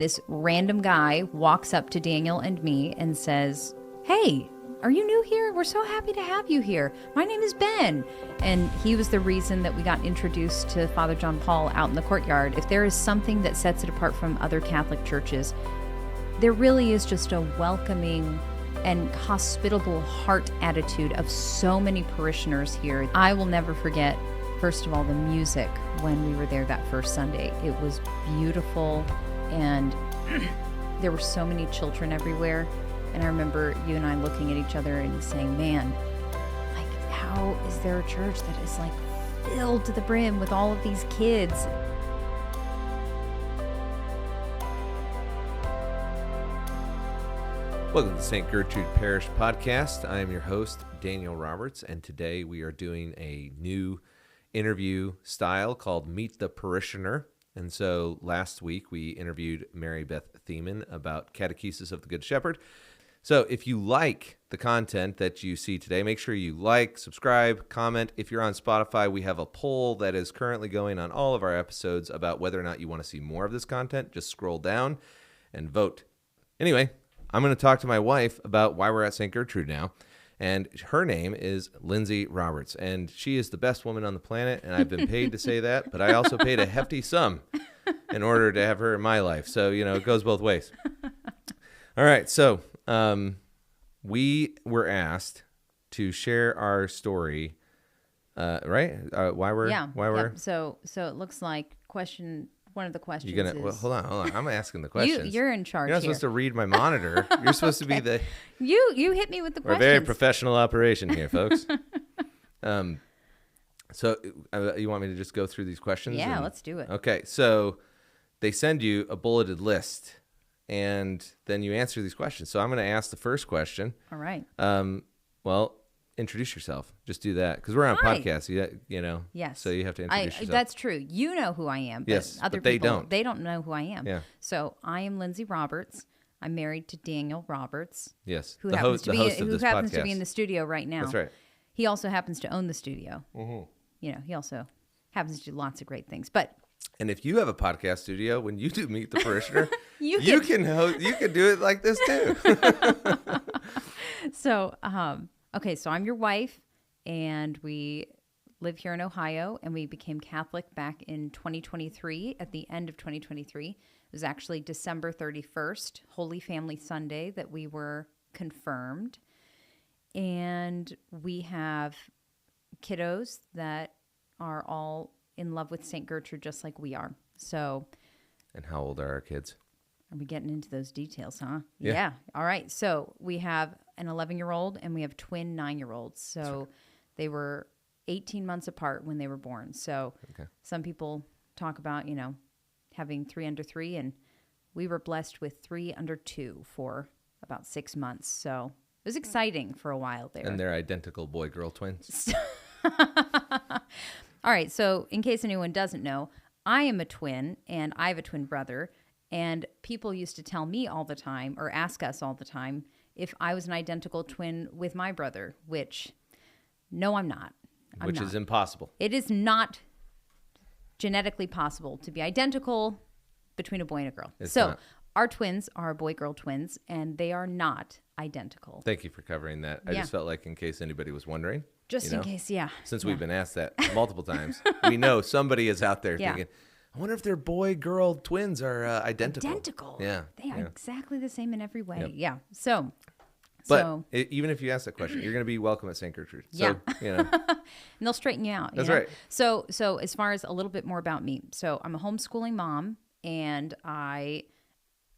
This random guy walks up to Daniel and me and says, "Hey, are you new here? We're so happy to have you here. My name is Ben." And he was the reason that we got introduced to Father John Paul out in the courtyard. If there is something that sets it apart from other Catholic churches, there really is just a welcoming and hospitable heart attitude of so many parishioners here. I will never forget, first of all, the music when we were there that first Sunday. It was beautiful, and there were so many children everywhere. And I remember you and I looking at each other and saying, man, like, how is there a church that is like filled to the brim with all of these kids? Welcome to the St. Gertrude Parish podcast. I am your host, Daniel Roberts, and today we are doing a new interview style called Meet the Parishioner. And so last week we interviewed Mary Beth Thiemann about Catechesis of the Good Shepherd. So if you like the content that you see today, make sure you like, subscribe, comment. If you're on Spotify, we have a poll that is currently going on all of our episodes about whether or not you want to see more of this content. Just scroll down and vote. Anyway, I'm going to talk to my wife about why we're at St. Gertrude now. And her name is Lindsey Roberts. And she is the best woman on the planet. And I've been paid to say that. But I also paid a hefty sum in order to have her in my life. So, you know, it goes both ways. All right. So we were asked to share our story, right? Why we're. So it looks like one of the questions is... Well, hold on. I'm asking the questions. You're in charge. You're not here. supposed to read my monitor. You're supposed to be the... You hit me with the questions. We're a very professional operation here, folks. So you want me to just go through these questions? Yeah, let's do it. Okay, so they send you a bulleted list, and then you answer these questions. So I'm going to ask the first question. All right. Well, introduce yourself. Just do that, because we're on a podcast. You know. Yes. So you have to introduce yourself. That's true. You know who I am. But yes, other but they people, don't. They don't know who I am. Yeah. So I am Lindsey Roberts. I'm married to Daniel Roberts. Yes. Who the happens host of this podcast. to be in the studio right now. That's right. He also happens to own the studio. Mm-hmm. You know, he also happens to do lots of great things. But and if you have a podcast studio, when you do Meet the Parishioner, you can do it like this too. So, okay, so I'm your wife, and we live here in Ohio, and we became Catholic back in 2023, at the end of 2023. It was actually December 31st, Holy Family Sunday, that we were confirmed. And we have kiddos that are all in love with St. Gertrude, just like we are. So, and how old are our kids? Are we getting into those details, huh? Yeah. All right. So we have an 11-year-old and we have twin 9-year-olds. So they were 18 months apart when they were born. So Some people talk about, you know, having 3 under 3, and we were blessed with 3 under 2 for about 6 months. So it was exciting for a while there. And they're identical boy-girl twins. All right. So in case anyone doesn't know, I am a twin, and I have a twin brother. And people used to tell me all the time, or ask us all the time, if I was an identical twin with my brother, which, no, I'm not. Which is impossible. It is not genetically possible to be identical between a boy and a girl. It's so not. Our twins are boy-girl twins, and they are not identical. Thank you for covering that. I just felt like in case anybody was wondering. Just in case, yeah. Since we've been asked that multiple times, we know somebody is out there thinking, I wonder if their boy-girl twins are identical. Identical. Yeah. They are exactly the same in every way. Yep. Yeah. So. Even if you ask that question, you're going to be welcome at St. Gertrude. So, and they'll straighten you out. That's know? right. So as far as a little bit more about me. So I'm a homeschooling mom, and I,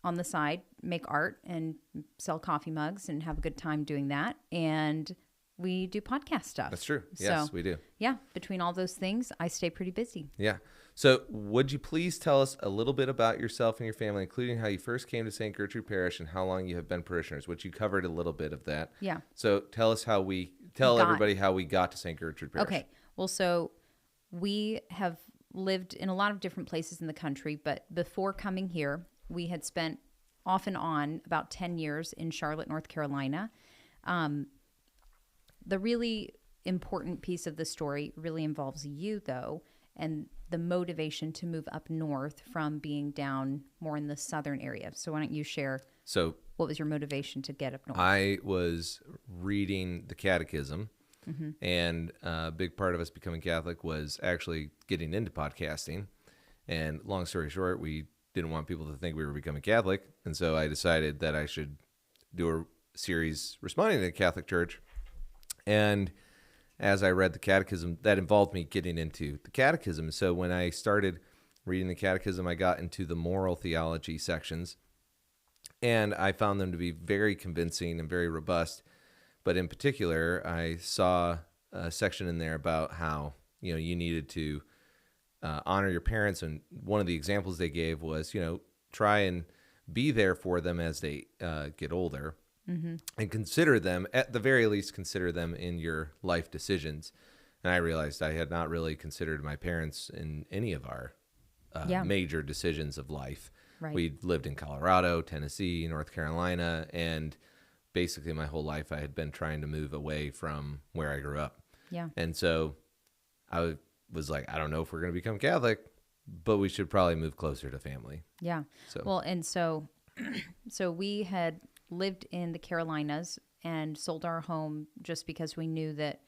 on the side, make art and sell coffee mugs and have a good time doing that. And we do podcast stuff. That's true. Yes, we do. Yeah. Between all those things, I stay pretty busy. Yeah. So would you please tell us a little bit about yourself and your family, including how you first came to St. Gertrude Parish and how long you have been parishioners, which you covered a little bit of that. Yeah. So tell us everybody how we got to St. Gertrude Parish. Okay. Well, so we have lived in a lot of different places in the country, but before coming here, we had spent off and on about 10 years in Charlotte, North Carolina. The really important piece of the story really involves you, though, and the motivation to move up north from being down more in the southern area. So why don't you share So what was your motivation to get up north? I was reading the Catechism, and a big part of us becoming Catholic was actually getting into podcasting. And long story short, we didn't want people to think we were becoming Catholic, and so I decided that I should do a series responding to the Catholic Church. And as I read the Catechism, that involved me getting into the Catechism. So when I started reading the Catechism, I got into the moral theology sections, and I found them to be very convincing and very robust. But in particular, I saw a section in there about how, you needed to honor your parents. And one of the examples they gave was, try and be there for them as they get older, and consider them, at the very least, consider them in your life decisions. And I realized I had not really considered my parents in any of our major decisions of life. Right. We lived in Colorado, Tennessee, North Carolina, and basically my whole life I had been trying to move away from where I grew up. Yeah. And so I was like, I don't know if we're going to become Catholic, but we should probably move closer to family. Yeah. So. Well, and so we had lived in the Carolinas and sold our home just because we knew that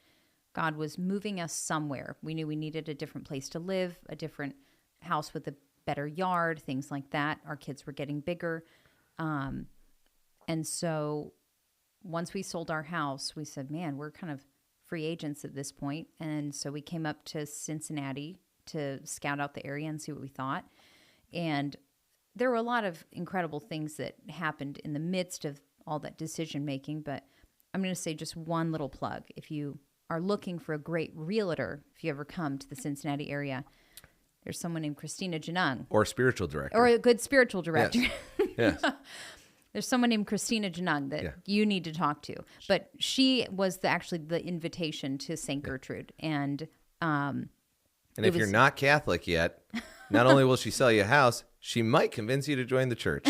God was moving us somewhere. We knew we needed a different place to live, a different house with a better yard, things like that. Our kids were getting bigger. And so once we sold our house, we said, man, we're kind of free agents at this point. And so we came up to Cincinnati to scout out the area and see what we thought. And there were a lot of incredible things that happened in the midst of all that decision making. But I'm going to say just one little plug. If you are looking for a great realtor, if you ever come to the Cincinnati area, there's someone named Christina Janung. Or spiritual director. Or a good spiritual director. Yes. There's someone named Christina Janung that you need to talk to. But she was actually the invitation to St. Gertrude. And if you're not Catholic yet, not only will she sell you a house, she might convince you to join the church.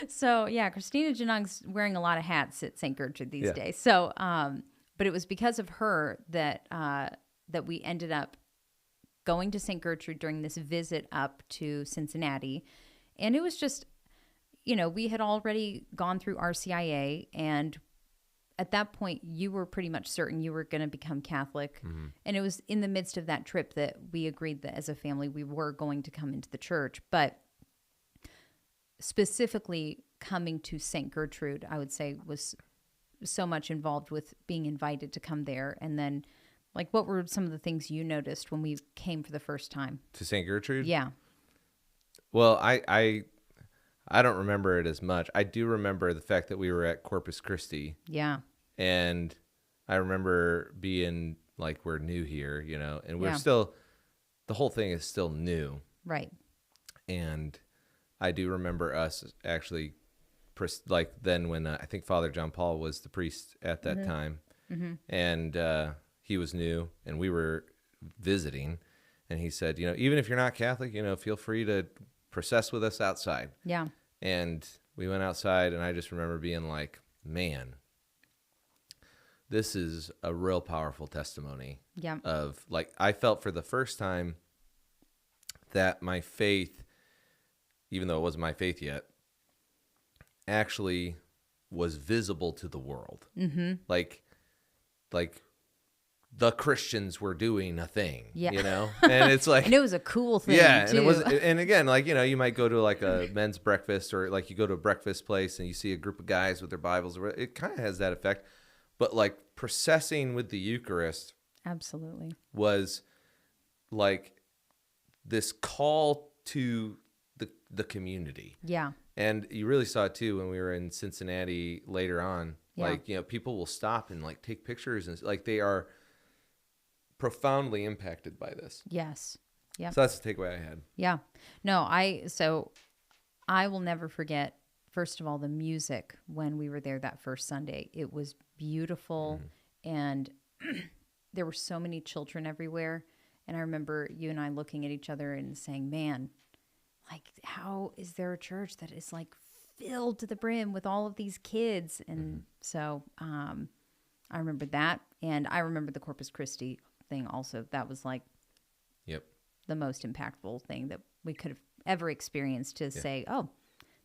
So yeah, Christina Janung's wearing a lot of hats at St. Gertrude these days. So, but it was because of her that that we ended up going to St. Gertrude during this visit up to Cincinnati. And it was just, we had already gone through RCIA, and at that point you were pretty much certain you were going to become Catholic. Mm-hmm. And it was in the midst of that trip that we agreed that as a family we were going to come into the church. But specifically coming to St. Gertrude, I would say, was so much involved with being invited to come there. And then, what were some of the things you noticed when we came for the first time? To St. Gertrude? Yeah. Well, I don't remember it as much. I do remember the fact that we were at Corpus Christi. Yeah. And I remember being we're new here, and we're still, the whole thing is still new. Right. And I do remember us actually, then when I think Father John Paul was the priest at that time, and he was new, and we were visiting, and he said, even if you're not Catholic, feel free to process with us outside. Yeah. And we went outside, and I just remember being like, man, this is a real powerful testimony. Yeah. Of I felt for the first time that my faith, even though it wasn't my faith yet, actually was visible to the world. Mm-hmm. Like the Christians were doing a thing, and it's and it was a cool thing. Yeah. too. And it was, and again, you might go to a men's breakfast, or you go to a breakfast place and you see a group of guys with their Bibles. It kind of has that effect, but processing with the Eucharist absolutely was this call to the community. Yeah. And you really saw it too when we were in Cincinnati later on. Yeah. People will stop and take pictures, and they are profoundly impacted by this. Yes. Yeah. So that's the takeaway I had. Yeah. No, I will never forget, first of all, the music when we were there that first Sunday. It was beautiful, and there were so many children everywhere. And I remember you and I looking at each other and saying, man, how is there a church that is filled to the brim with all of these kids? And so I remember that. And I remember the Corpus Christi thing also. That was like Yep. the most impactful thing that we could have ever experienced to say, oh,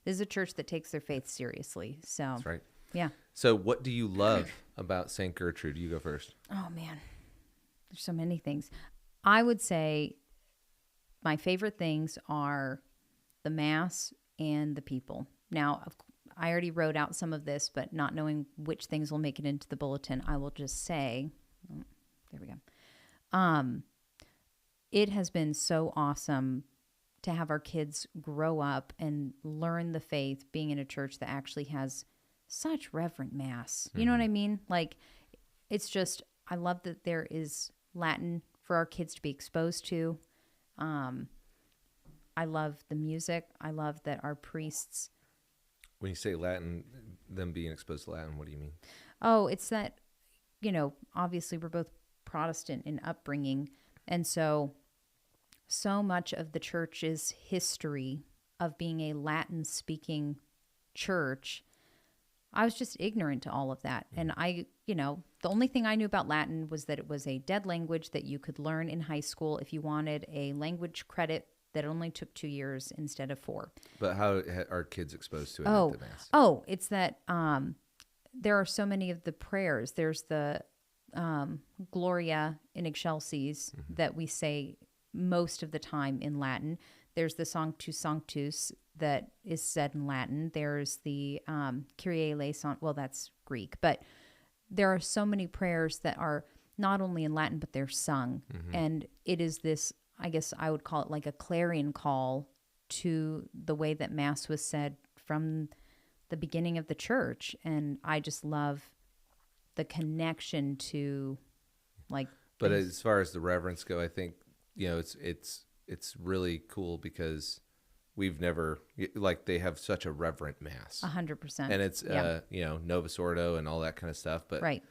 this is a church that takes their faith seriously. So That's right. yeah. So what do you love about St. Gertrude? You go first. Oh, man. There's so many things. I would say my favorite things are the Mass and the people. Now, I already wrote out some of this, but not knowing which things will make it into the bulletin, I will just say, there we go. It has been so awesome to have our kids grow up and learn the faith being in a church that actually has such reverent Mass. You know what I mean? Like, it's just, I love that there is Latin for our kids to be exposed to. I love the music. I love that our priests. When you say Latin, them being exposed to Latin, what do you mean? Oh, it's that, obviously we're both Protestant in upbringing. And so much of the church's history of being a Latin speaking church, I was just ignorant to all of that. And the only thing I knew about Latin was that it was a dead language that you could learn in high school if you wanted a language credit that only took 2 years instead of 4. But how are kids exposed to it at the Mass? Oh, it's that there are so many of the prayers. There's the Gloria in Excelsis that we say most of the time in Latin. There's the Sanctus Sanctus that is said in Latin. There's the Kyrie eleison. Well, that's Greek. But there are so many prayers that are not only in Latin, but they're sung. And it is this, I guess I would call it like a clarion call to the way that Mass was said from the beginning of the church. And I just love the connection to But as far as the reverence go, I think, it's really cool because we've never, they have such a reverent Mass. 100%. And it's, Novus Ordo and all that kind of stuff. But right.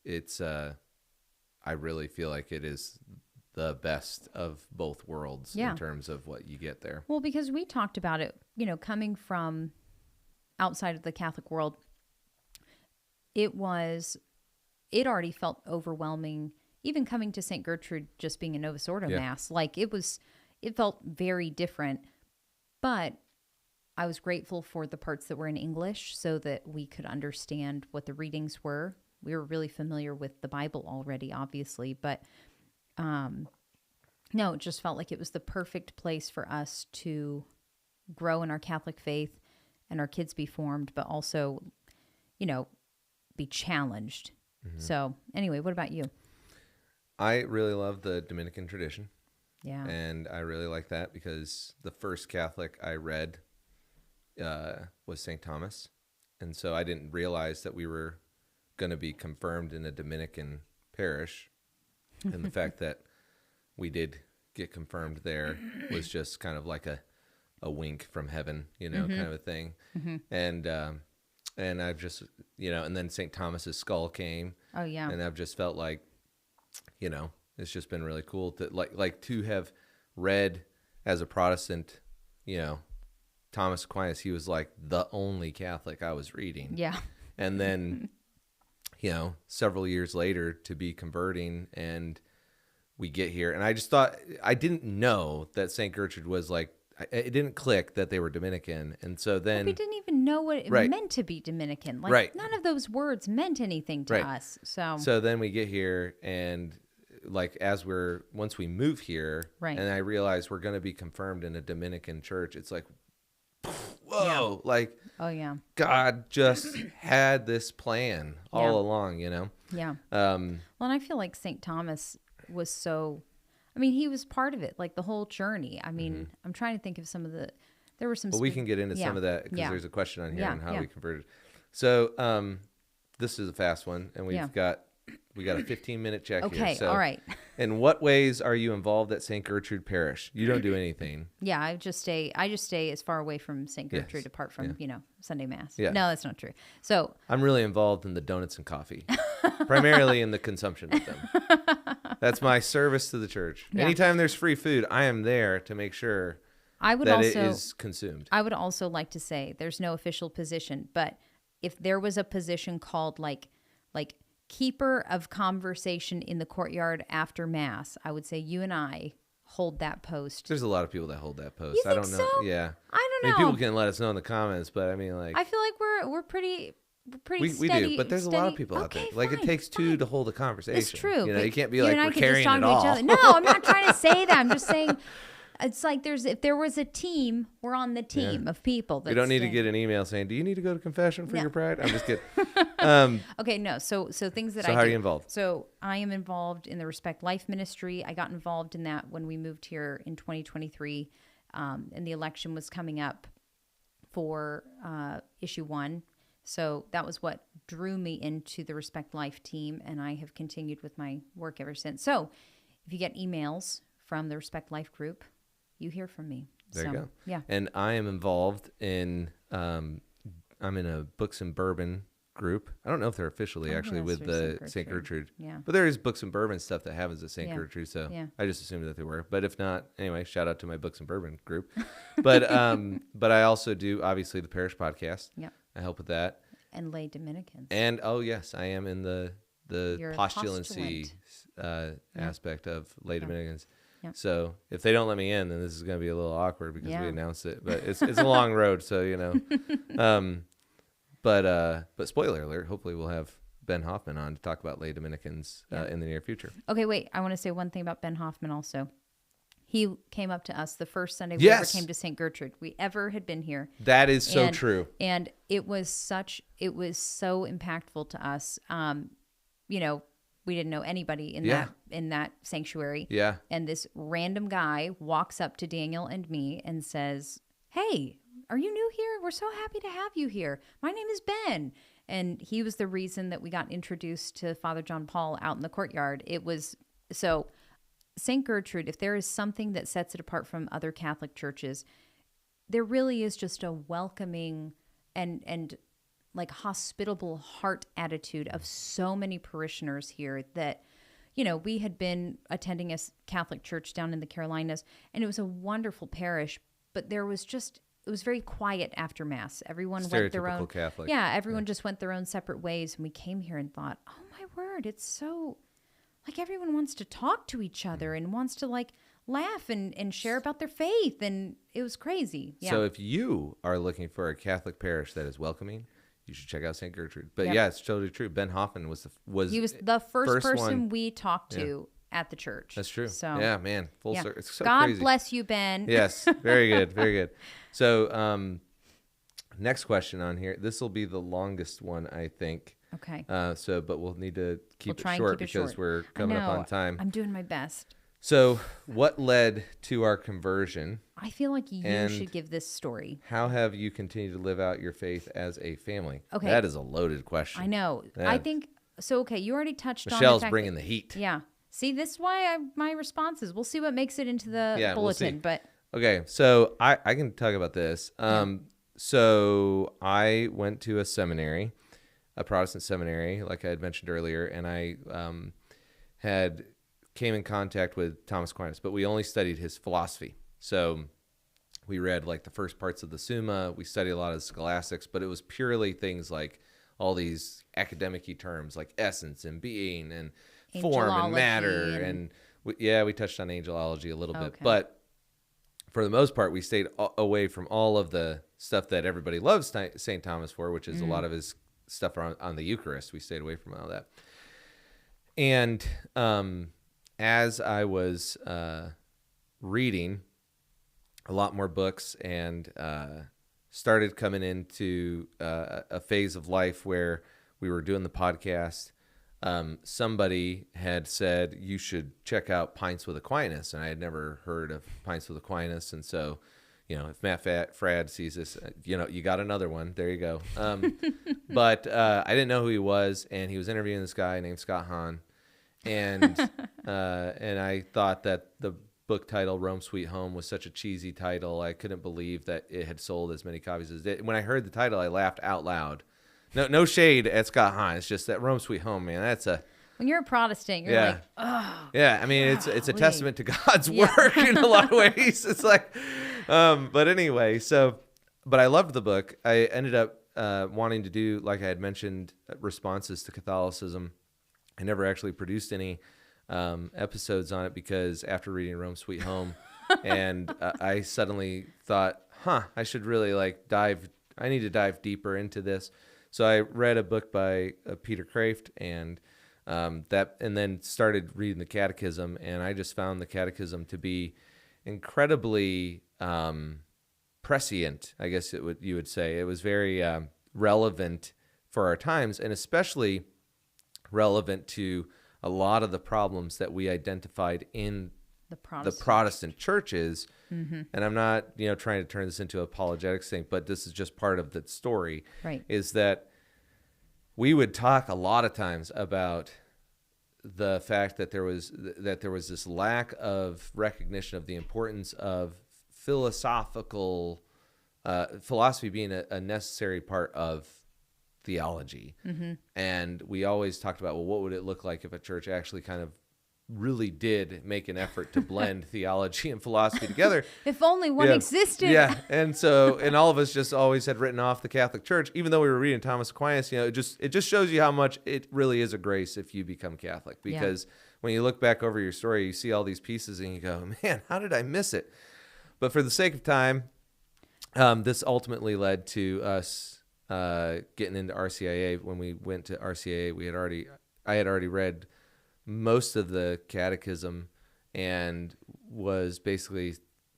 It's, I really feel like it is the best of both worlds in terms of what you get there. Well, because we talked about it, coming from outside of the Catholic world, it already felt overwhelming, even coming to St. Gertrude, just being a Novus Ordo Mass. It felt very different, but I was grateful for the parts that were in English so that we could understand what the readings were. We were really familiar with the Bible already, obviously, but no, it just felt like it was the perfect place for us to grow in our Catholic faith and our kids be formed, but also, be challenged. So anyway, what about you? I really love the Dominican tradition. Yeah. And I really like that because the first Catholic I read was St. Thomas. And so I didn't realize that we were going to be confirmed in a Dominican parish. And the fact that we did get confirmed there was just kind of like a wink from heaven, kind of a thing. And I've just, and then St. Thomas's skull came. Oh, yeah. And I've just felt like, it's just been really cool to like to have read as a Protestant, Thomas Aquinas. He was like the only Catholic I was reading. Yeah. And then, several years later to be converting, and we get here, and I just thought, I didn't know that St. Gertrude was it didn't click that they were Dominican. And so then we didn't even know what it meant to be Dominican. None of those words meant anything to us. So then we get here, and once we move here, and I realize we're going to be confirmed in a Dominican church, it's like, whoa, oh yeah, God just had this plan all along, Yeah. Well, and I feel like St. Thomas was he was part of it, the whole journey. I mean, I'm trying to think of there were some. Well, we can get into some of that because there's a question on here on how we converted. So this is a fast one, and we got a 15-minute check here. Okay, all right. In what ways are you involved at St. Gertrude Parish? You don't do anything. Yeah, I just stay as far away from St. Gertrude apart from, Sunday Mass. Yeah. No, that's not true. So I'm really involved in the donuts and coffee, primarily in the consumption of them. That's my service to the church. Yeah. Anytime there's free food, I am there to make sure it is consumed. I would also like to say there's no official position, but if there was a position called like keeper of conversation in the courtyard after Mass, I would say you and I hold that post. There's a lot of people that hold that post. You I think don't know. so? Yeah. I don't I know. mean, people can let us know in the comments, but I mean, like, I feel like we're pretty we steady. do, but there's a lot of people out there. Like, it takes two to hold a conversation. It's true. You know, but you can't be you like, and I we're could just carrying talk it to all. each other. No, I'm not trying to say that. I'm just saying it's like if there was a team, we're on the team of people. You don't need to get an email saying, do you need to go to confession for No. your pride? I'm just kidding. Okay, no. So things that So I how do. are you involved? So I am involved in the Respect Life ministry. I got involved in that when we moved here in 2023, and the election was coming up for issue 1. So that was what drew me into the Respect Life team, and I have continued with my work ever since. So if you get emails from the Respect Life group, you hear from me. There you go. Yeah. And I am involved in, I'm in a Books and Bourbon group. I don't know if they're officially actually with the St. Gertrude. Yeah. But there is Books and Bourbon stuff that happens at St. Yeah. Gertrude. So Yeah. I just assumed that they were. But if not, anyway, shout out to my Books and Bourbon group. But I also do, obviously, the Parish podcast. Yep. I help with that. And lay Dominicans. And, oh, yes, I am in the You're a postulancy postulant. aspect of lay Dominicans. Yep. So if they don't let me in, then this is going to be a little awkward because Yeah. we announced it. But it's a long road, so you know. But spoiler alert: hopefully we'll have Ben Hoffman on to talk about lay Dominicans in the near future. Okay, wait. I want to say one thing about Ben Hoffman also. He came up to us the first Sunday we ever came to St. Gertrude we ever had been here. That is so true. And it was so impactful to us. You know, we didn't know anybody in that sanctuary. Yeah. And this random guy walks up to Daniel and me and says, "Hey, are you new here? We're so happy to have you here. My name is Ben." And he was the reason that we got introduced to Father John Paul out in the courtyard. It was so St. Gertrude, if there is something that sets it apart from other Catholic churches, there really is just a welcoming and like hospitable heart attitude of so many parishioners here that, you know, we had been attending a Catholic church down in the Carolinas, and it was a wonderful parish, but it was very quiet after Mass. Everyone went their own Catholic. Yeah, everyone just went their own separate ways, and we came here and thought, oh my word, it's so like everyone wants to talk to each other and wants to like laugh and share about their faith, and it was crazy. Yeah. So if you are looking for a Catholic parish that is welcoming, you should check out St. Gertrude. But Yep. it's totally true. Ben Hoffman was the first person one. we talked to at the church. That's true. So yeah, man, full yeah. circle. It's so God crazy. bless you, Ben. Yes, very good, very good. So, next question on here. This will be the longest one, I think. Okay. But we'll need to keep try it and short keep it because short. we're coming up I know. on time. I'm doing my best. So, what led to our conversion? I feel like you And should give this story. How have you continued to live out your faith as a family? Okay. That is a loaded question. I know. I think so. Okay, you already touched on Michelle's the fact bringing the heat. Yeah. See, this is why my responses. We'll see what makes it into the bulletin. But okay, so I can talk about this. So I went to a seminary, a Protestant seminary, like I had mentioned earlier, and I came in contact with Thomas Aquinas, but we only studied his philosophy. So we read like the first parts of the Summa. We studied a lot of the scholastics, but it was purely things like all these academic-y terms like essence and being and form and matter. And we touched on angelology a little bit. But for the most part, we stayed away from all of the stuff that everybody loves St. Thomas for, which is a lot of his stuff on the Eucharist. We stayed away from all that. And as I was reading a lot more books and started coming into a phase of life where we were doing the podcast, somebody had said you should check out Pints with Aquinas, and I had never heard of Pints with Aquinas. And so, you know, if Matt Frad sees this, you know, you got another one. There you go. But I didn't know who he was, and he was interviewing this guy named Scott Hahn. And I thought that the book title Rome Sweet Home was such a cheesy title. I couldn't believe that it had sold as many copies as it did. When I heard the title, I laughed out loud. No shade at Scott Hahn. It's just that Rome Sweet Home, man. That's when you're a Protestant, you're like, oh. Yeah, I mean, it's a testament to God's work in a lot of ways. It's like, but anyway, but I loved the book. I ended up wanting to do, like I had mentioned, responses to Catholicism. I never actually produced any episodes on it because after reading Rome Sweet Home, and I suddenly thought, I should really I need to dive deeper into this. So I read a book by Peter Kraft and then started reading the Catechism, and I just found the Catechism to be incredibly prescient, I guess you would say. It was very relevant for our times, and especially relevant to a lot of the problems that we identified in the Protestant churches. Mm-hmm. And I'm not, trying to turn this into an apologetics thing, but this is just part of the story. Right. Is that we would talk a lot of times about the fact that there was this lack of recognition of the importance of philosophy being a necessary part of theology. Mm-hmm. And we always talked about, well, what would it look like if a church actually kind of really did make an effort to blend theology and philosophy together. If only one existed. Yeah. And all of us just always had written off the Catholic Church, even though we were reading Thomas Aquinas. It just shows you how much it really is a grace if you become Catholic, because when you look back over your story, you see all these pieces and you go, man, how did I miss it? But for the sake of time, this ultimately led to us getting into RCIA. When we went to RCIA, I had already read most of the Catechism and was basically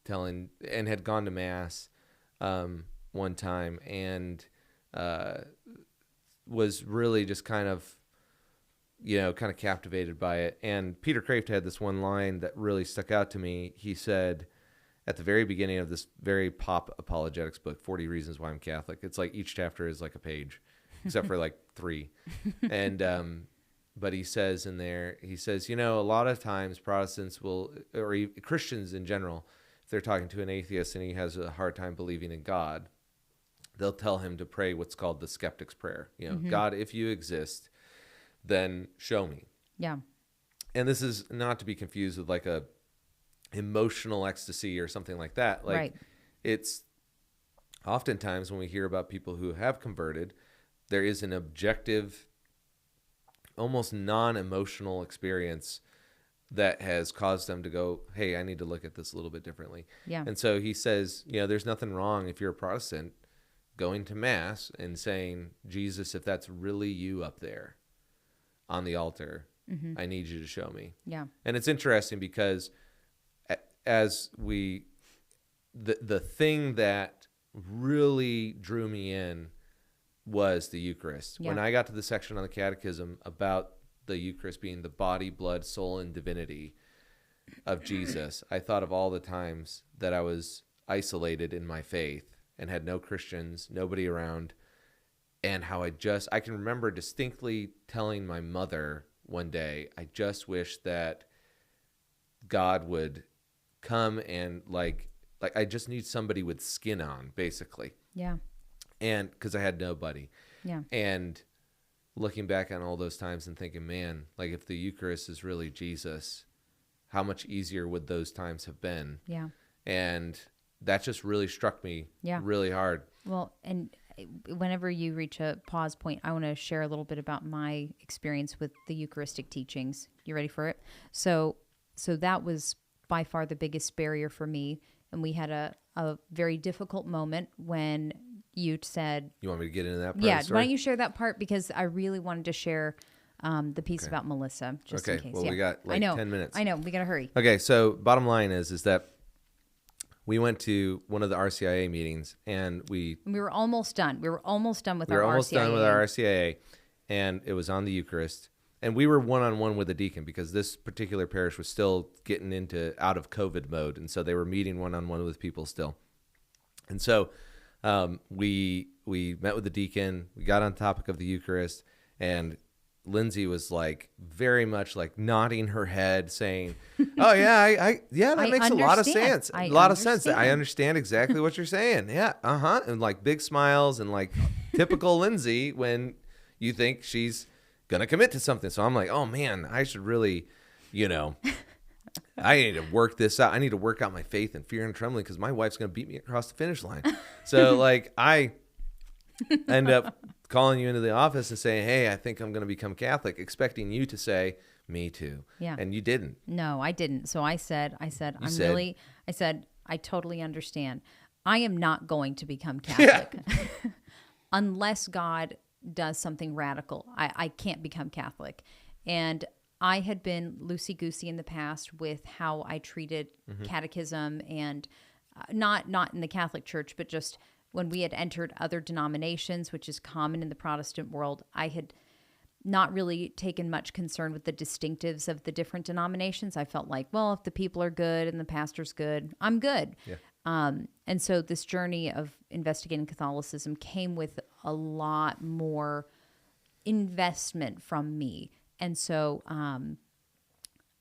and had gone to Mass one time and was really just kind of captivated by it. And Peter Kraft had this one line that really stuck out to me. He said at the very beginning of this very pop apologetics book, 40 Reasons Why I'm Catholic, it's like each chapter is like a page, except for like 3. And but he says in there, a lot of times Protestants or Christians in general, if they're talking to an atheist and he has a hard time believing in God, they'll tell him to pray what's called the skeptic's prayer. Mm-hmm. God, if you exist, then show me. Yeah. And this is not to be confused with like a emotional ecstasy or something like that. Like, right. It's oftentimes when we hear about people who have converted, there is an objective, almost non-emotional experience that has caused them to go, hey, I need to look at this a little bit differently. Yeah. And so he says, there's nothing wrong if you're a Protestant going to Mass and saying, Jesus, if that's really you up there on the altar, mm-hmm. I need you to show me. Yeah. And it's interesting because the thing that really drew me in was the Eucharist. Yeah. When I got to the section on the Catechism about the Eucharist being the body, blood, soul, and divinity of Jesus, I thought of all the times that I was isolated in my faith and had no Christians, nobody around, and how I can remember distinctly telling my mother one day, I just wish that God would come and like I just need somebody with skin on, basically. Yeah. And because I had nobody. Yeah. And looking back on all those times and thinking, man, like if the Eucharist is really Jesus, how much easier would those times have been? Yeah. And that just really struck me really hard. Well, and whenever you reach a pause point, I want to share a little bit about my experience with the Eucharistic teachings. You ready for it? So that was by far the biggest barrier for me. And we had a very difficult moment when you said... You want me to get into that part? Yeah, why don't you share that part? Because I really wanted to share the piece about Melissa, just in case. Well, we got 10 minutes. I know, we got to hurry. Okay, so bottom line is that we went to one of the RCIA meetings, and we were almost done. We were almost done with our RCIA. We were almost done with our RCIA, and it was on the Eucharist. And we were one-on-one with a deacon because this particular parish was still getting out of COVID mode. And so they were meeting one-on-one with people still. And so we met with the deacon. We got on the topic of the Eucharist. And Lindsey was like very much like nodding her head saying, oh, yeah, that makes a lot of sense. A lot of sense. I understand exactly what you're saying. Yeah, uh-huh. And like big smiles and like typical Lindsey when you think she's gonna commit to something. So I'm like, oh man, I should really, I need to work this out. I need to work out my faith and fear and trembling because my wife's gonna beat me across the finish line. So like I end up calling you into the office and saying, hey, I think I'm going to become Catholic, expecting you to say, me too. Yeah. And you didn't. No, I didn't. So I said, I totally understand. I am not going to become Catholic unless God does something radical. I can't become Catholic. And I had been loosey-goosey in the past with how I treated catechism and not in the Catholic Church, but just when we had entered other denominations, which is common in the Protestant world, I had not really taken much concern with the distinctives of the different denominations. I felt like, well, if the people are good and the pastor's good, I'm good. Yeah. And so this journey of investigating Catholicism came with a lot more investment from me. And so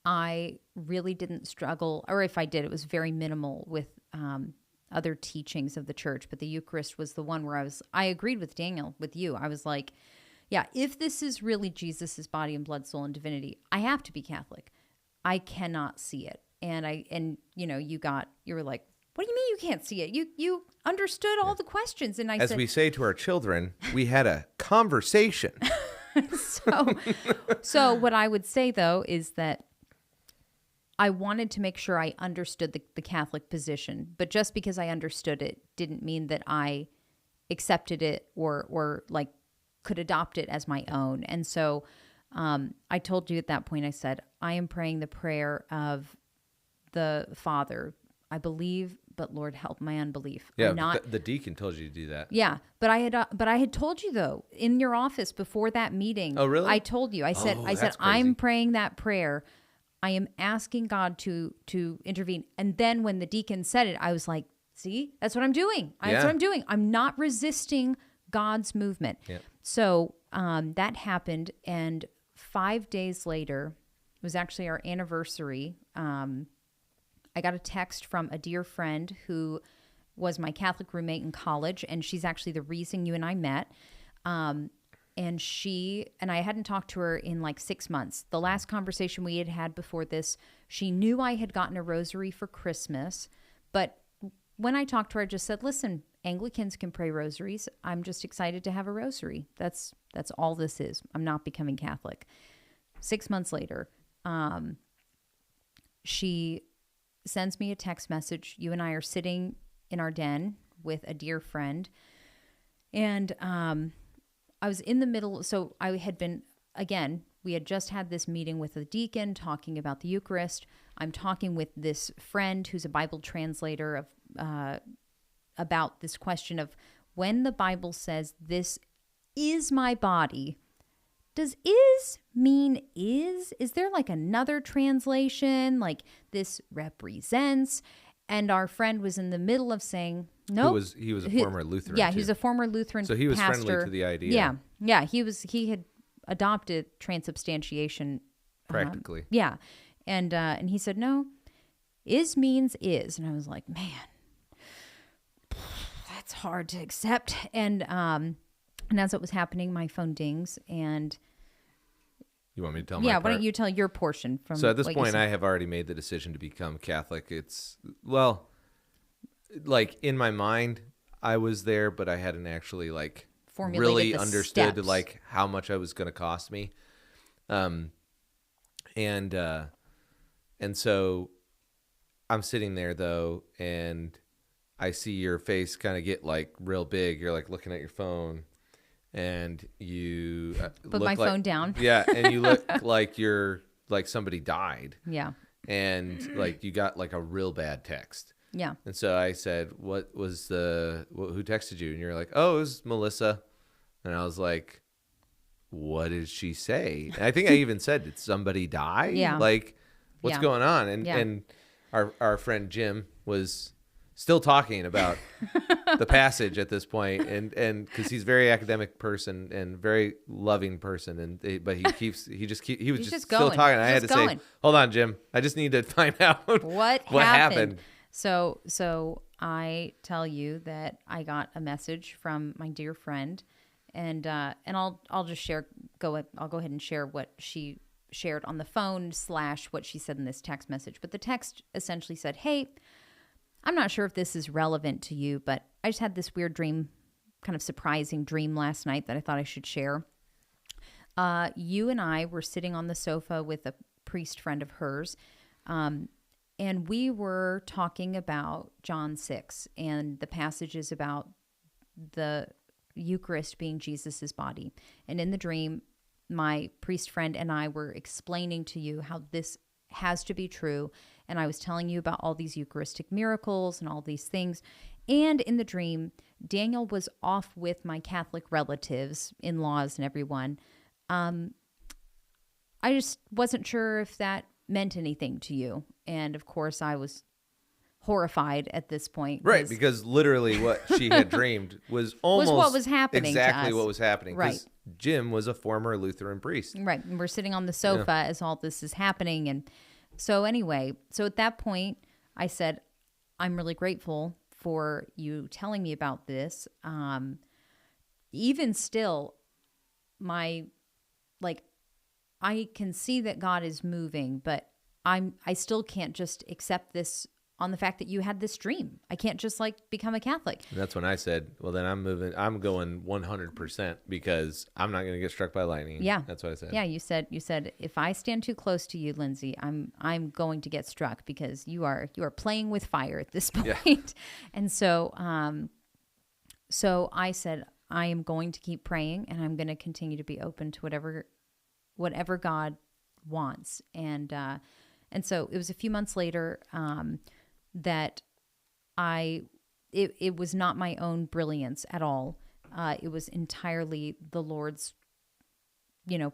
I really didn't struggle, or if I did, it was very minimal with other teachings of the church. But the Eucharist was the one where I agreed with Daniel, with you. I was like, yeah, if this is really Jesus's body and blood, soul, and divinity, I have to be Catholic. I cannot see it. And you were like, what do you mean you can't see it? You understood all the questions. And I said, as we say to our children, we had a conversation. So what I would say, though, is that I wanted to make sure I understood the Catholic position. But just because I understood it didn't mean that I accepted it or like could adopt it as my own. And so I told you at that point, I said, I am praying the prayer of the Father. I believe, but Lord, help my unbelief. Yeah, the deacon told you to do that. Yeah, but I had told you, though, in your office before that meeting. Oh, really? I told you. I said, I'm praying that prayer. I am asking God to intervene. And then when the deacon said it, I was like, see, that's what I'm doing. That's what I'm doing. I'm not resisting God's movement. Yeah. So that happened. And 5 days later, it was actually our anniversary. I got a text from a dear friend who was my Catholic roommate in college, and she's actually the reason you and I met. And I hadn't talked to her in like 6 months. The last conversation we had before this, she knew I had gotten a rosary for Christmas. But when I talked to her, I just said, listen, Anglicans can pray rosaries. I'm just excited to have a rosary. That's all this is. I'm not becoming Catholic. 6 months later, she sends me a text message. You and I are sitting in our den with a dear friend. And I was in the middle. So I had been, again, we had just had this meeting with the deacon talking about the Eucharist. I'm talking with this friend who's a Bible translator about this question of when the Bible says this is my body, does is mean is? Is there like another translation, like this represents? And our friend was in the middle of saying, no. Nope. He was a former Lutheran. Yeah, too. he was a former Lutheran pastor. So he was friendly to the idea. Yeah. He had adopted transubstantiation. Practically. And he said, no, is means is. And I was like, man, that's hard to accept. And as it was happening, my phone dings, and you want me to tell my part? Why don't you tell your portion from? So at this point, I have already made the decision to become Catholic. It's like in my mind, I was there, but I hadn't actually like really understood steps. Like how much it was going to cost me, and so I'm sitting there though, and I see your face kind of get like real big. You're like looking at your phone. And you put my phone down. Yeah, and you look like you're like somebody died. Yeah. And like you got like a real bad text. Yeah. And so I said, who texted you? And you're like, oh, it was Melissa. And I was like, what did she say? And I think I even said, did somebody die? Yeah. Like, what's going on? And our friend Jim was still talking about the passage at this point, and because he's a very academic person and very loving person, but he was just still talking. I had to say, hold on, Jim, I just need to find out what happened. So I tell you that I got a message from my dear friend, and I'll just I'll go ahead and share what she shared on the phone / what she said in this text message. But the text essentially said, hey, I'm not sure if this is relevant to you, but I just had this weird dream kind of surprising dream last night that I thought I should share. You and I were sitting on the sofa with a priest friend of hers, and we were talking about John 6 and the passages about the Eucharist being Jesus's body. And in the dream, my priest friend and I were explaining to you how this has to be true. And I was telling you about all these Eucharistic miracles and all these things. And in the dream, Daniel was off with my Catholic relatives, in-laws and everyone. I just wasn't sure if that meant anything to you. And of course, I was horrified at this point. Right, because literally what she had dreamed was almost what was happening exactly to us. what was happening. Right. 'Cause Jim was a former Lutheran priest. Right. And we're sitting on the sofa as all this is happening. And so anyway, so at that point, I said, I'm really grateful for you telling me about this. Even still, I can see that God is moving, but I still can't just accept this on the fact that you had this dream. I can't just become a Catholic. And that's when I said, well, then I'm going 100% because I'm not going to get struck by lightning. Yeah. That's what I said. Yeah. You said, if I stand too close to you, Lindsey, I'm going to get struck because you are playing with fire at this point. Yeah. And so I said, I am going to keep praying and I'm going to continue to be open to whatever God wants. And so it was a few months later, that it was not my own brilliance at all. It was entirely the Lord's,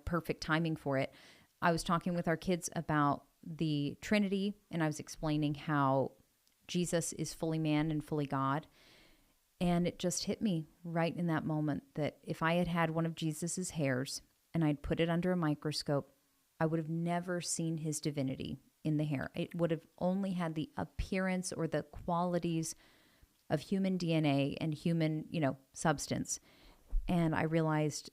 perfect timing for it. I was talking with our kids about the Trinity, and I was explaining how Jesus is fully man and fully God. And it just hit me right in that moment that if I had had one of Jesus's hairs and I'd put it under a microscope, I would have never seen his divinity in the hair. It would have only had the appearance or the qualities of human DNA and human, substance. And I realized,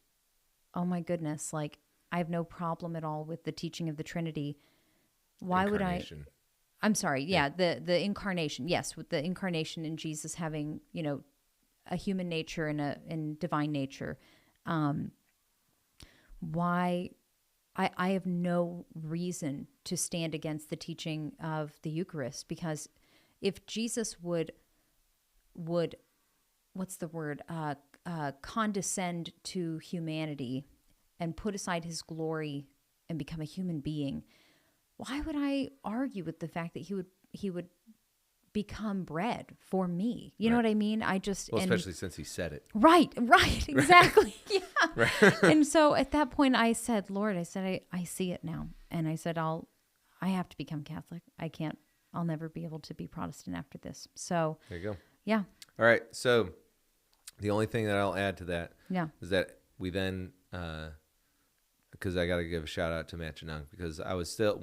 oh my goodness, I have no problem at all with the teaching of the Trinity. Why would I? I'm sorry. Yeah. The incarnation. Yes. With the incarnation and Jesus having, a human nature and divine nature. Why? I have no reason to stand against the teaching of the Eucharist, because if Jesus would what's the word, condescend to humanity and put aside his glory and become a human being, why would I argue with the fact that he would become bread for me? You know what I mean? Especially since he said it. Right, exactly. Yeah. Right. And so at that point I said, Lord, I see it now. And I said, I have to become Catholic. I'll never be able to be Protestant after this. So there you go. Yeah. All right. So the only thing that I'll add to that is that we then, because I got to give a shout out to Matt Janung, because I was still,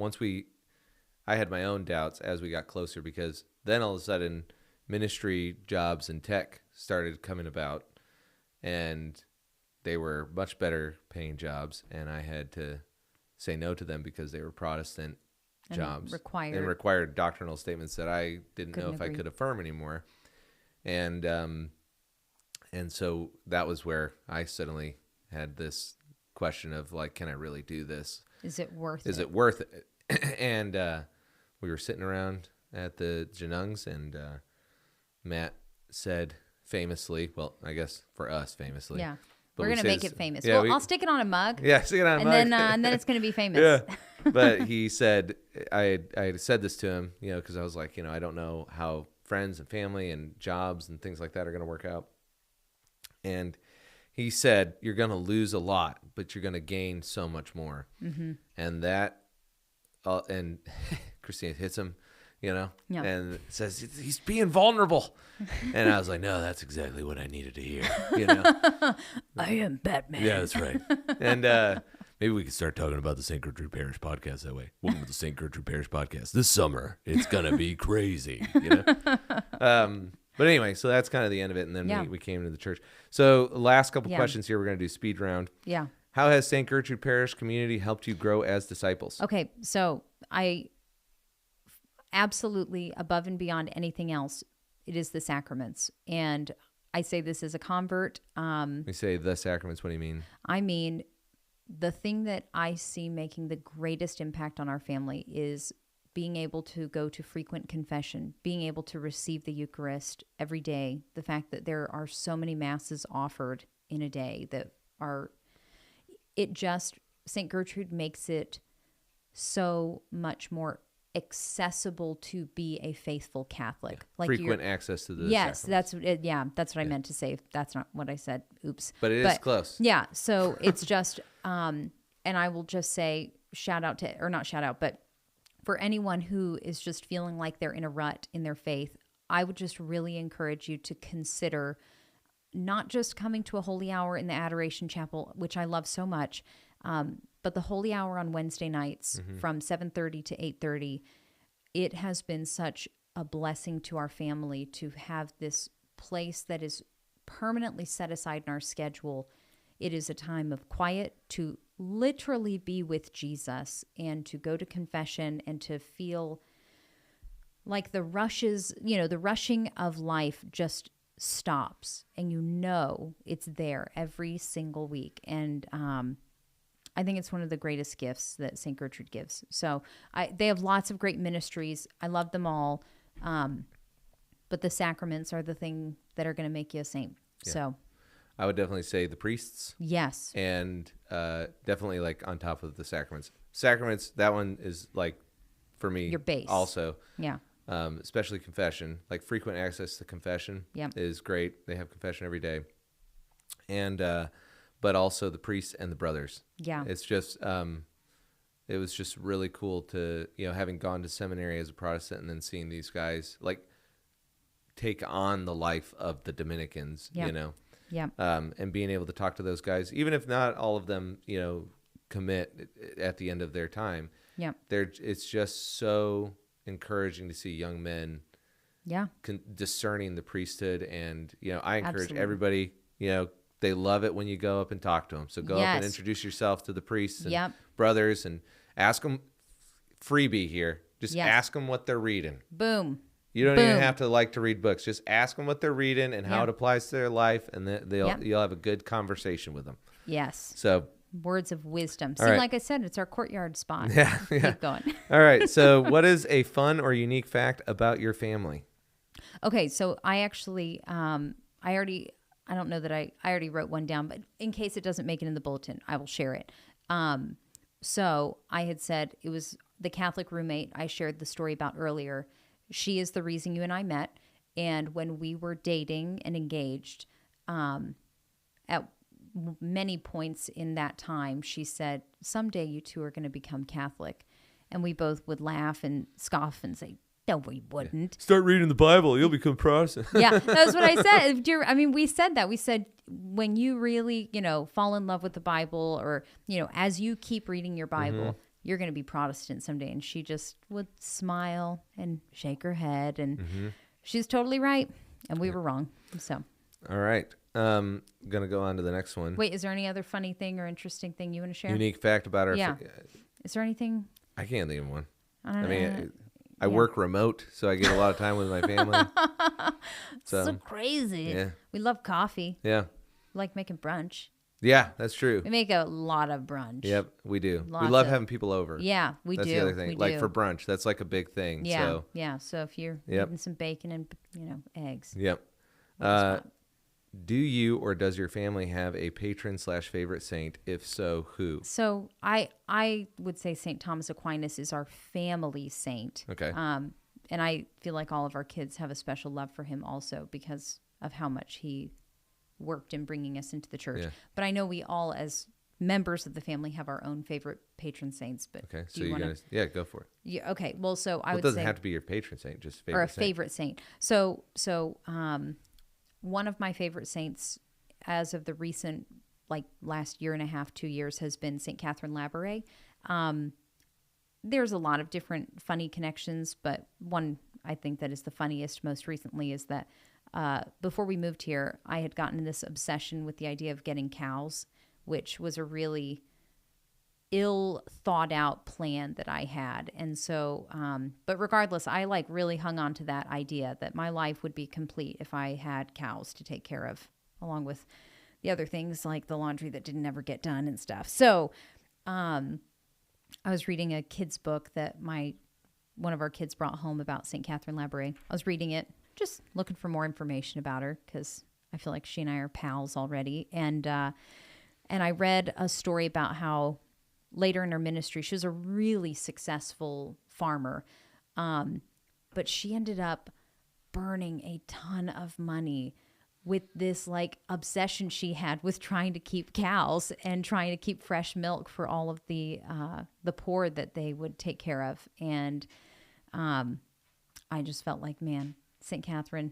I had my own doubts as we got closer, because then all of a sudden ministry jobs and tech started coming about, and they were much better paying jobs, and I had to say no to them because they were Protestant jobs and required doctrinal statements that I didn't know if I could affirm anymore. And so that was where I suddenly had this question of can I really do this? Is it worth it? And we were sitting around at the Janungs, and Matt said famously, well, I guess for us famously. Yeah. We're going to make it famous. Yeah, I'll stick it on a mug. Yeah, stick it on a mug. And then it's going to be famous. Yeah. But he said, I had said this to him, because I was like, I don't know how friends and family and jobs and things like that are going to work out. And he said, you're going to lose a lot, but you're going to gain so much more. Mm-hmm. And that, and Christina hits him, and says, he's being vulnerable. And I was like, no, that's exactly what I needed to hear. I am Batman. Yeah, that's right. And maybe we could start talking about the St. Gertrude Parish podcast that way. Welcome to the St. Gertrude Parish podcast. This summer, it's going to be crazy. But anyway, so that's kind of the end of it. And then we came to the church. So last couple questions here. We're going to do speed round. Yeah. How has St. Gertrude Parish community helped you grow as disciples? Okay, so I absolutely, above and beyond anything else, it is the sacraments. And I say this as a convert. We say the sacraments. What do you mean? I mean, the thing that I see making the greatest impact on our family is being able to go to frequent confession, being able to receive the Eucharist every day. The fact that there are so many masses offered in a day St. Gertrude makes it so much more accessible to be a faithful Catholic. Like frequent access to the yes, sacraments. That's what I meant to say. That's not what I said. Oops. But it is close. Yeah. So it's just, and I will just say but for anyone who is just feeling like they're in a rut in their faith, I would just really encourage you to consider not just coming to a holy hour in the Adoration Chapel, which I love so much, but the holy hour on Wednesday nights from 7:30 to 8:30. It has been such a blessing to our family to have this place that is permanently set aside in our schedule. It is a time of quiet to literally be with Jesus and to go to confession and to feel like the rushing of life just stops, and it's there every single week. And I think it's one of the greatest gifts that St. Gertrude gives. So they have lots of great ministries. I love them all. But the sacraments are the thing that are going to make you a saint. Yeah. So I would definitely say the priests. Yes. And definitely like on top of the sacraments. Sacraments, that one is like, for me, your base. Also. Yeah. Especially confession. Like frequent access to confession is great. They have confession every day. And but also the priests and the brothers. Yeah. It's just it was just really cool to, having gone to seminary as a Protestant and then seeing these guys like take on the life of the Dominicans, Yeah. And being able to talk to those guys, even if not all of them, commit at the end of their time. Yeah. It's just so encouraging to see young men discerning the priesthood. And, I encourage everybody, they love it when you go up and talk to them. So go up and introduce yourself to the priests and brothers and ask them, freebie here, just ask them what they're reading. Boom. You don't even have to like to read books. Just ask them what they're reading and how it applies to their life, and you'll have a good conversation with them. Yes. So words of wisdom. See, right. Like I said, it's our courtyard spot. Yeah. Keep going. All right. So what is a fun or unique fact about your family? Okay. So I actually, I already wrote one down, but in case it doesn't make it in the bulletin, I will share it. So I had said it was the Catholic roommate I shared the story about earlier. She is the reason you and I met. And when we were dating and engaged, at many points in that time, she said, someday you two are going to become Catholic. And we both would laugh and scoff and say, no, we wouldn't. Start reading the Bible. You'll become Protestant. Yeah, that's what I said. We said that. We said, when you really, fall in love with the Bible, or, as you keep reading your Bible, you're going to be Protestant someday. And she just would smile and shake her head. And she's totally right. And we were wrong. So. All right. I'm going to go on to the next one. Wait, is there any other funny thing or interesting thing you want to share? Unique fact about our... Yeah. Is there anything? I can't think of one. I don't know. I work remote, so I get a lot of time with my family. So crazy. Yeah. We love coffee. Yeah. We like making brunch. Yeah, that's true. We make a lot of brunch. Yep, we do. We love having people over. Yeah, we do. That's the other thing. We do. For brunch, that's like a big thing. Yeah, so. Yeah. So if you're eating some bacon and eggs. Yep. Do you or does your family have a patron/favorite saint? If so, who? So I would say St. Thomas Aquinas is our family saint. Okay. And I feel like all of our kids have a special love for him also because of how much he worked in bringing us into the church. Yeah. But I know we all, as members of the family, have our own favorite patron saints. But okay, so you guys, go for it. Yeah. Okay. Well, so I would say it doesn't have to be your patron saint, just favorite or a favorite saint. So one of my favorite saints, as of the recent, last year and a half, 2 years, has been St. Catherine Labouré. There's a lot of different funny connections, but one I think that is the funniest most recently is that before we moved here, I had gotten this obsession with the idea of getting cows, which was a really ill thought out plan that I had. And so, but regardless, I like really hung on to that idea that my life would be complete if I had cows to take care of, along with the other things like the laundry that didn't ever get done and stuff. So, I was reading a kid's book that one of our kids brought home about St. Catherine Labouré. I was reading it, just looking for more information about her because I feel like she and I are pals already. And I read a story about how later in her ministry, she was a really successful farmer, but she ended up burning a ton of money with this like obsession she had with trying to keep cows and trying to keep fresh milk for all of the poor that they would take care of. And I just felt like, man, St. Catherine,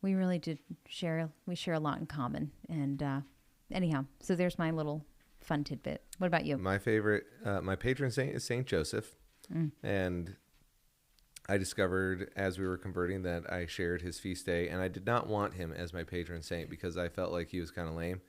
we really did share a lot in common. And anyhow, so there's my little fun tidbit. What about you? My favorite, my patron saint is Saint Joseph. And I discovered as we were converting that I shared his feast day, and I did not want him as my patron saint because I felt like he was kind of lame.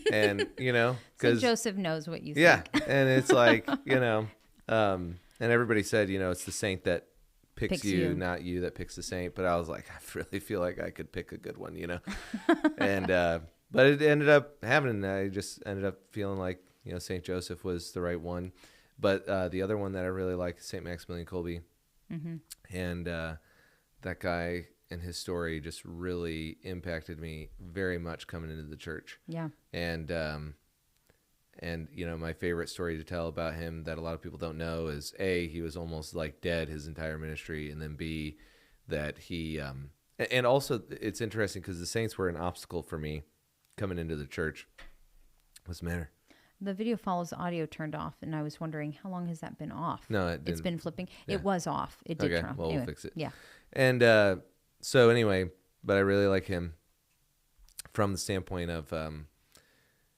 And, Saint Joseph knows what you think. Yeah. And it's like, and everybody said, it's the saint that picks you, not you that picks the saint. But I was like, I really feel like I could pick a good one, And, but it ended up happening. I just ended up feeling like, St. Joseph was the right one. But the other one that I really like is St. Maximilian Kolbe. Mm-hmm. And that guy and his story just really impacted me very much coming into the church. Yeah. And my favorite story to tell about him that a lot of people don't know is A, he was almost like dead his entire ministry, and then B, that he and also it's interesting because the saints were an obstacle for me coming into the church. What's the matter? The video follows the audio turned off, and I was wondering how long has that been off? No, it didn't. It's been flipping. Yeah. It was off. It did turn off. Well, anyway, we'll fix it. Yeah. And so anyway, but I really like him from the standpoint of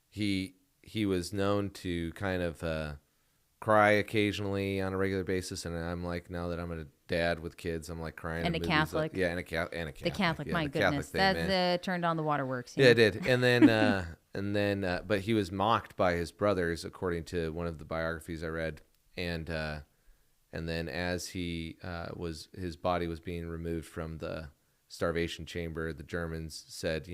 he was known to kind of cry occasionally on a regular basis, and I'm like, now that I'm a dad with kids, I'm like crying. And a Catholic. And a Catholic. The Catholic, yeah, my goodness. That turned on the waterworks. Yeah, it did. And then, but he was mocked by his brothers, according to one of the biographies I read. And then as his body was being removed from the starvation chamber, the Germans said,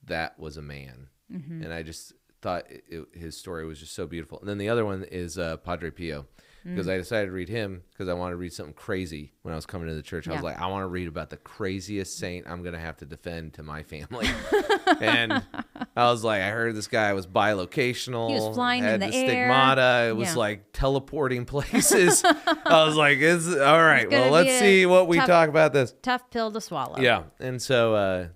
that was a man. Mm-hmm. And I just thought his story was just so beautiful. And then the other one is Padre Pio, because I decided to read him because I wanted to read something crazy when I was coming to the church. I was like, I want to read about the craziest saint I'm going to have to defend to my family. And I was like, I heard this guy was bilocational. He was flying had in the stigmata. air. It was like teleporting places. I was like, it's all right. Well, let's see what we talk about this. Tough pill to swallow. Yeah. And so,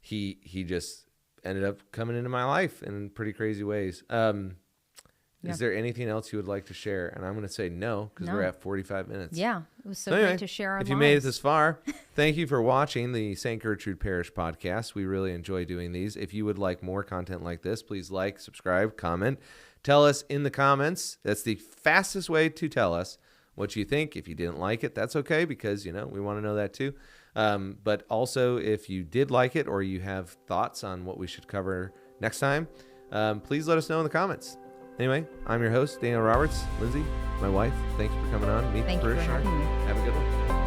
he just ended up coming into my life in pretty crazy ways. Is there anything else you would like to share? And I'm going to say no, because we're at 45 minutes. Yeah, it was so great to share our lives. If you made it this far, thank you for watching the St. Gertrude Parish podcast. We really enjoy doing these. If you would like more content like this, please like, subscribe, comment. Tell us in the comments. That's the fastest way to tell us what you think. If you didn't like it, that's okay, because, we want to know that too. But also, if you did like it or you have thoughts on what we should cover next time, please let us know in the comments. Anyway, I'm your host, Daniel Roberts. Lindsey, my wife, thanks for coming on. Meet the Parishioner. Thank you for having me. Have a good one.